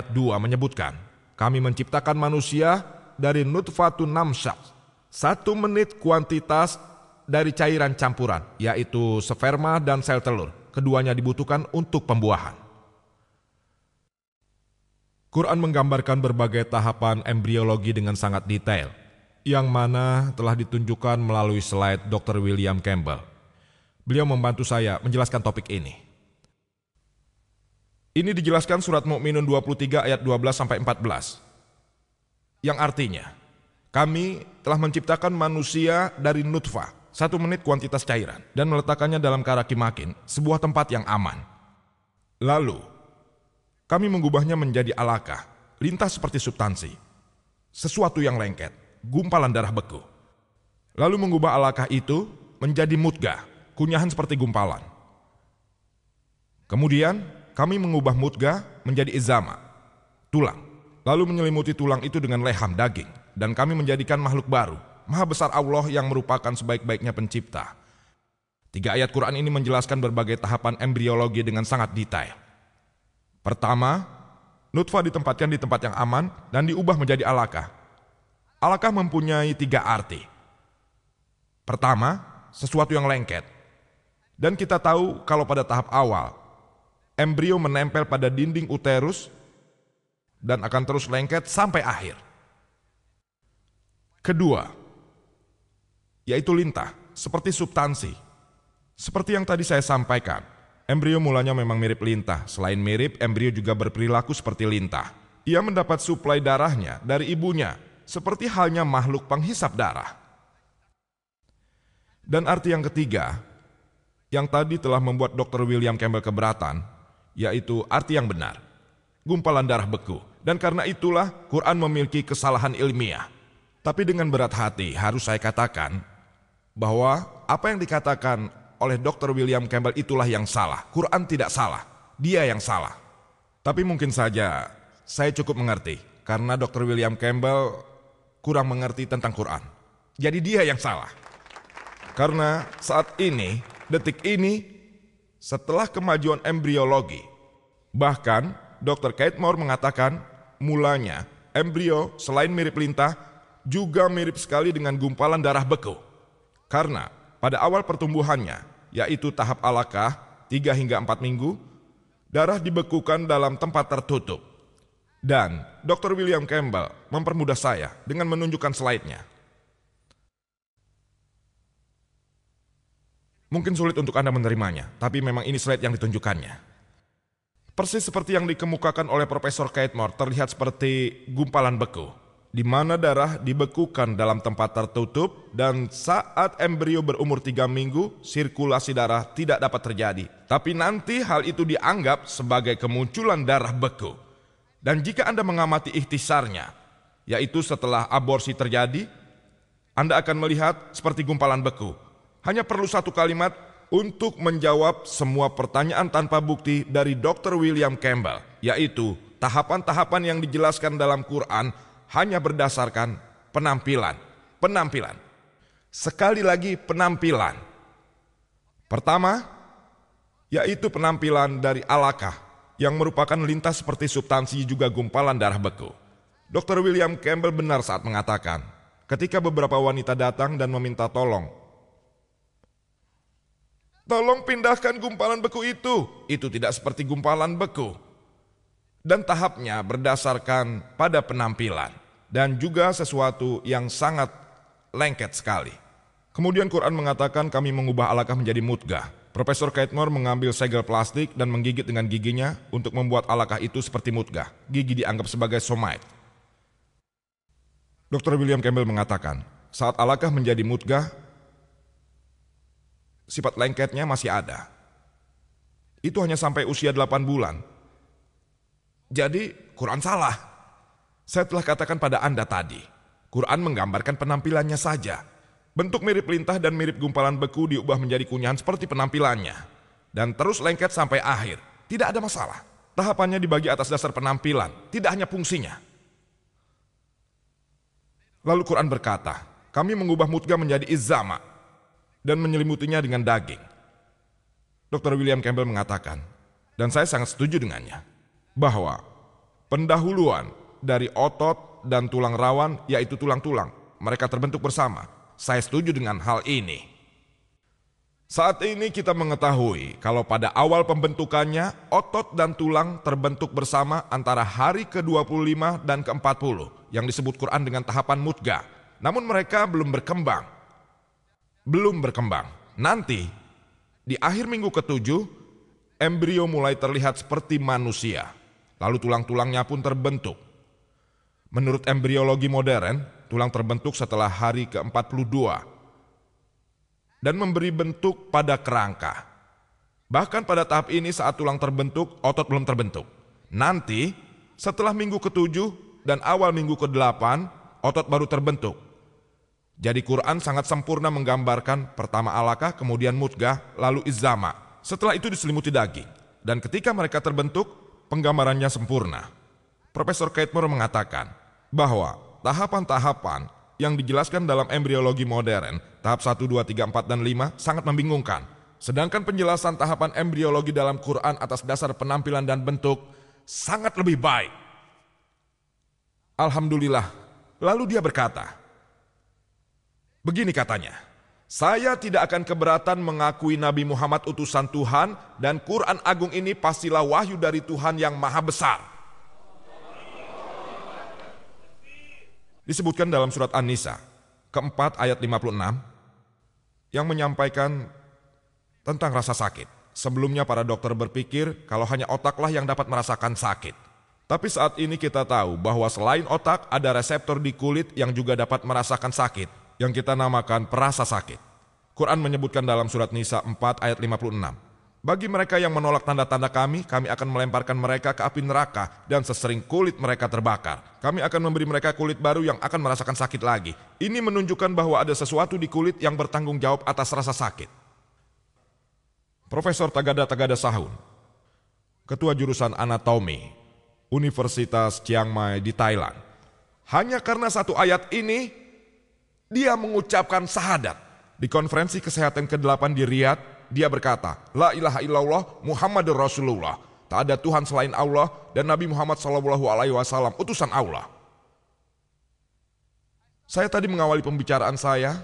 2 menyebutkan, kami menciptakan manusia dari nutfatun namsyah, 1 menit kuantitas dari cairan campuran, yaitu sperma dan sel telur. Keduanya dibutuhkan untuk pembuahan. Quran menggambarkan berbagai tahapan embriologi dengan sangat detail, yang mana telah ditunjukkan melalui slide Dr. William Campbell. Beliau membantu saya menjelaskan topik ini. Ini dijelaskan surat Mukminun 23 ayat 12-14. Yang artinya, kami telah menciptakan manusia dari nutfah, 1 menit kuantitas cairan, dan meletakkannya dalam karakimakin, sebuah tempat yang aman. Lalu, kami mengubahnya menjadi alaqah, lintas seperti substansi, sesuatu yang lengket, gumpalan darah beku. Lalu mengubah alaqah itu menjadi mudghah, kunyahan seperti gumpalan. Kemudian, kami mengubah mudghah menjadi izama, tulang. Lalu menyelimuti tulang itu dengan leham daging, dan kami menjadikan makhluk baru, Maha Besar Allah yang merupakan sebaik-baiknya pencipta. 3 ayat Quran ini menjelaskan berbagai tahapan embriologi dengan sangat detail. Pertama, nutfah ditempatkan di tempat yang aman dan diubah menjadi alaqah. Alaqah mempunyai 3 arti. Pertama, sesuatu yang lengket. Dan kita tahu kalau pada tahap awal, embrio menempel pada dinding uterus dan akan terus lengket sampai akhir. Kedua, yaitu lintah, seperti substansi. Seperti yang tadi saya sampaikan, embrio mulanya memang mirip lintah. Selain mirip, embrio juga berperilaku seperti lintah. Ia mendapat suplai darahnya dari ibunya, seperti halnya makhluk penghisap darah. Dan arti yang ketiga, yang tadi telah membuat Dr. William Campbell keberatan, yaitu arti yang benar, gumpalan darah beku. Dan karena itulah Quran memiliki kesalahan ilmiah. Tapi dengan berat hati harus saya katakan bahwa apa yang dikatakan oleh Dr. William Campbell itulah yang salah. Quran tidak salah, dia yang salah. Tapi mungkin saja saya cukup mengerti karena Dr. William Campbell kurang mengerti tentang Quran. Jadi dia yang salah. Karena saat ini, detik ini, setelah kemajuan embriologi, bahkan Dr. Kate Moore mengatakan mulanya embrio selain mirip lintah juga mirip sekali dengan gumpalan darah beku. Karena pada awal pertumbuhannya, yaitu tahap alaqah 3 hingga 4 minggu, darah dibekukan dalam tempat tertutup. Dan Dr. William Campbell mempermudah saya dengan menunjukkan slide-nya. Mungkin sulit untuk Anda menerimanya, tapi memang ini slide yang ditunjukkannya. Persis seperti yang dikemukakan oleh Profesor Kate Moore, terlihat seperti gumpalan beku, di mana darah dibekukan dalam tempat tertutup dan saat embrio berumur 3 minggu, sirkulasi darah tidak dapat terjadi. Tapi nanti hal itu dianggap sebagai kemunculan darah beku. Dan jika Anda mengamati ikhtisarnya, yaitu setelah aborsi terjadi, Anda akan melihat seperti gumpalan beku. Hanya perlu 1 kalimat untuk menjawab semua pertanyaan tanpa bukti dari Dr. William Campbell, yaitu tahapan-tahapan yang dijelaskan dalam Quran hanya berdasarkan penampilan. Penampilan. Sekali lagi penampilan. Pertama, yaitu penampilan dari alaqah, yang merupakan lintas seperti substansi juga gumpalan darah beku. Dr. William Campbell benar saat mengatakan, ketika beberapa wanita datang dan meminta tolong pindahkan gumpalan beku itu tidak seperti gumpalan beku. Dan tahapnya berdasarkan pada penampilan dan juga sesuatu yang sangat lengket sekali. Kemudian Quran mengatakan kami mengubah alaqah menjadi mudghah. Profesor Kate Moore mengambil segel plastik dan menggigit dengan giginya untuk membuat alaqah itu seperti mudghah. Gigi dianggap sebagai somite. Dr. William Campbell mengatakan, saat alaqah menjadi mudghah, sifat lengketnya masih ada. Itu hanya sampai usia 8 bulan. Jadi Quran salah. Saya telah katakan pada Anda tadi, Quran menggambarkan penampilannya saja. Bentuk mirip lintah dan mirip gumpalan beku diubah menjadi kunyahan seperti penampilannya. Dan terus lengket sampai akhir. Tidak ada masalah. Tahapannya dibagi atas dasar penampilan, tidak hanya fungsinya. Lalu Quran berkata, kami mengubah mudghah menjadi izama dan menyelimutinya dengan daging. Dr. William Campbell mengatakan, dan saya sangat setuju dengannya, bahwa Pendahuluan dari otot dan tulang rawan, yaitu tulang-tulang, mereka terbentuk bersama. Saya setuju dengan hal ini. Saat ini kita mengetahui kalau pada awal pembentukannya, otot dan tulang terbentuk bersama antara hari ke-25 dan ke-40 yang disebut Quran dengan tahapan mudghah. Namun mereka belum berkembang. Nanti, di akhir minggu ke-7, embrio mulai terlihat seperti manusia. Lalu tulang-tulangnya pun terbentuk. Menurut embriologi modern, tulang terbentuk setelah hari ke-42 dan memberi bentuk pada kerangka. Bahkan pada tahap ini saat tulang terbentuk, otot belum terbentuk. Nanti, setelah minggu ke-7 dan awal minggu ke-8, otot baru terbentuk. Jadi Quran sangat sempurna menggambarkan pertama alaqah, kemudian mudghah, lalu izama. Setelah itu diselimuti daging. Dan ketika mereka terbentuk, penggambarannya sempurna. Profesor Keithmore mengatakan bahwa tahapan-tahapan yang dijelaskan dalam embriologi modern, tahap 1, 2, 3, 4, dan 5 sangat membingungkan. Sedangkan penjelasan tahapan embriologi dalam Quran atas dasar penampilan dan bentuk sangat lebih baik. Alhamdulillah. Lalu dia berkata, begini katanya, saya tidak akan keberatan mengakui Nabi Muhammad utusan Tuhan dan Quran Agung ini pastilah wahyu dari Tuhan yang maha besar. Disebutkan dalam surat An-Nisa, ke-4 ayat 56, yang menyampaikan tentang rasa sakit. Sebelumnya para dokter berpikir kalau hanya otaklah yang dapat merasakan sakit. Tapi saat ini kita tahu bahwa selain otak ada reseptor di kulit yang juga dapat merasakan sakit, yang kita namakan perasa sakit. Quran menyebutkan dalam surat Nisa 4 ayat 56, bagi mereka yang menolak tanda-tanda kami akan melemparkan mereka ke api neraka dan sesering kulit mereka terbakar. Kami akan memberi mereka kulit baru yang akan merasakan sakit lagi. Ini menunjukkan bahwa ada sesuatu di kulit yang bertanggung jawab atas rasa sakit. Profesor Tagada Sahun, Ketua Jurusan Anatomi, Universitas Chiang Mai di Thailand. Hanya karena satu ayat ini, dia mengucapkan syahadat. Di konferensi kesehatan ke-8 di Riyadh, dia berkata, La ilaha illallah Muhammadur Rasulullah. Tak ada Tuhan selain Allah dan Nabi Muhammad SAW utusan Allah. Saya tadi mengawali pembicaraan saya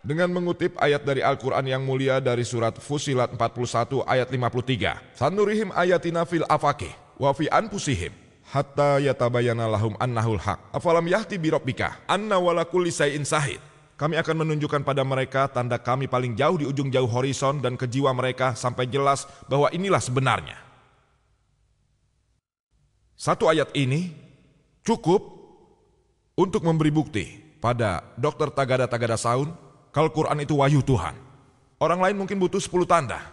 dengan mengutip ayat dari Al-Quran yang mulia dari surat Fussilat 41 ayat 53. Sanurihim ayatina fil afaqih wa fi anfusihim hatta yatabayyana lahum annahul haq. Afalam yahti bi rabbika anna wala kulli syai'in syahid. Kami akan menunjukkan pada mereka tanda kami paling jauh di ujung jauh horizon dan ke jiwa mereka sampai jelas bahwa inilah sebenarnya. Satu ayat ini cukup untuk memberi bukti pada Dr. Tagada Sahun kalau Quran itu wahyu Tuhan. Orang lain mungkin butuh 10 tanda.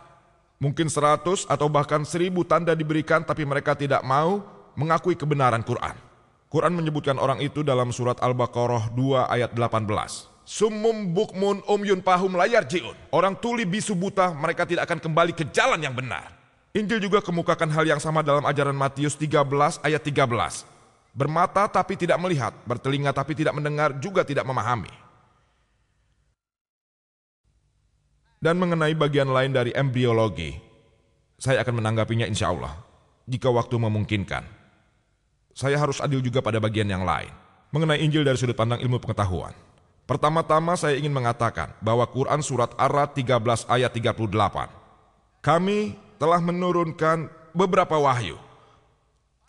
Mungkin 100 atau bahkan 1000 tanda diberikan tapi mereka tidak mau mengakui kebenaran Quran. Quran menyebutkan orang itu dalam surat Al-Baqarah 2 ayat 18. Summum bukmun umyun pahum layar jiun. Orang tuli bisu buta, mereka tidak akan kembali ke jalan yang benar. Injil juga kemukakan hal yang sama dalam ajaran Matius 13 ayat 13. Bermata tapi tidak melihat, bertelinga tapi tidak mendengar, juga tidak memahami. Dan mengenai bagian lain dari embriologi, saya akan menanggapinya insya Allah, jika waktu memungkinkan. Saya harus adil juga pada bagian yang lain, mengenai Injil dari sudut pandang ilmu pengetahuan. Pertama-tama saya ingin mengatakan bahwa Quran surat Ar-Ra'd 13 ayat 38. Kami telah menurunkan beberapa wahyu.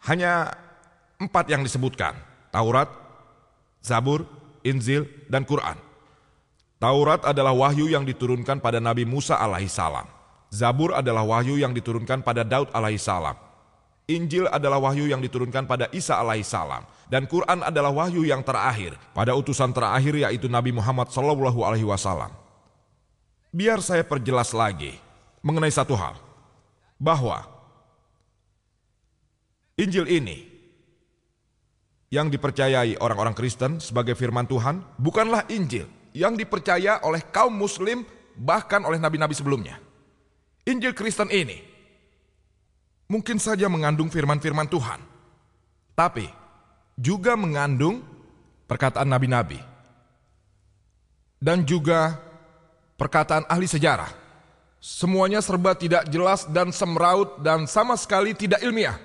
Hanya 4 yang disebutkan. Taurat, Zabur, Injil, dan Quran. Taurat adalah wahyu yang diturunkan pada Nabi Musa alaihissalam. Zabur adalah wahyu yang diturunkan pada Daud alaihissalam. Injil adalah wahyu yang diturunkan pada Isa alaihissalam. Dan Quran adalah wahyu yang terakhir pada utusan terakhir yaitu Nabi Muhammad SAW. Biar saya perjelas lagi mengenai satu hal, bahwa Injil ini yang dipercayai orang-orang Kristen sebagai firman Tuhan bukanlah Injil yang dipercaya oleh kaum muslim bahkan oleh nabi-nabi sebelumnya. Injil Kristen ini mungkin saja mengandung firman-firman Tuhan, tapi juga mengandung perkataan nabi-nabi dan juga perkataan ahli sejarah. Semuanya serba tidak jelas dan semraut dan sama sekali tidak ilmiah.